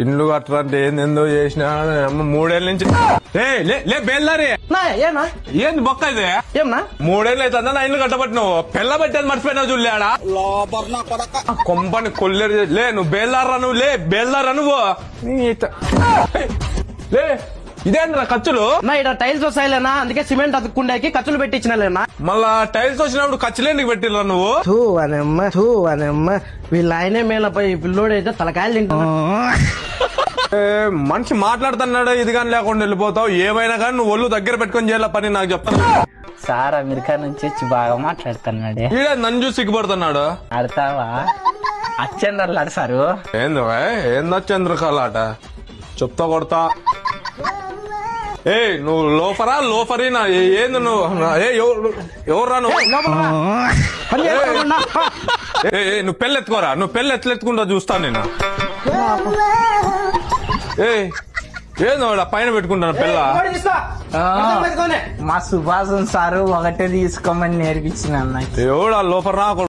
ఇండ్లు కట్టరంటే ఏందో చేసిన 3 ఏళ్ళ నుంచి బేల్దారి ఏనా ఏంది బొక్క ఇది ఏమన్నా 3 ఏళ్ళు అవుతుందా నా ఇల్లు కట్టబట్టినావు పెళ్ళ పెట్టేది మర్చిపోయినావు చూడలేడా కొంపని కొల్లేరు లే నువ్వు బేల్దారా నువ్వు లే బేల్దారా నువ్వు లే ఇదేంద్రా ఖర్చులు నా ఇక్కడ టైల్స్ వస్తాయిలేనా అందుకే సిమెంట్ అతుక్కుండేకి ఖర్చులు పెట్టించినలేనా మళ్ళా టైల్స్ వచ్చినప్పుడు ఖర్చులేందుకు పెట్టిరా నువ్వు అనమ్మ వీళ్ళ ఆయనే మేలపై పిల్లోడు అయితే తలకాయలు తింటున్నా మనిషి మాట్లాడుతున్నాడు ఇది కానీ లేకుండా వెళ్ళిపోతావు ఏమైనా కానీ నువ్వు ఒళ్ళు దగ్గర పెట్టుకొని చేయాల పని నాకు చెప్తాను సార్ అమెరికా నుంచి వచ్చి బాగా మాట్లాడుతున్నాడే ఈడే నన్ను చూసి సిగ్గుపడుతున్నాడు ఆడతావా అచ్చంద్రలాడు సారు ఏందా చంద్రకళ ఆట చెప్తా కొడతా నువ్వు లోఫరీనా ఏంది నువ్వు ఎవర్రా నువ్వు నువ్వు పెళ్ళెత్తుకోరా నువ్వు పెళ్ళి ఎట్లెత్తుకుంటా చూస్తాను నేను ఏందో పైన పెట్టుకుంటాను పిల్ల మా సుభాష్ సారు ఒకటే తీసుకోమని నేర్పించిన ఎవడా లోపల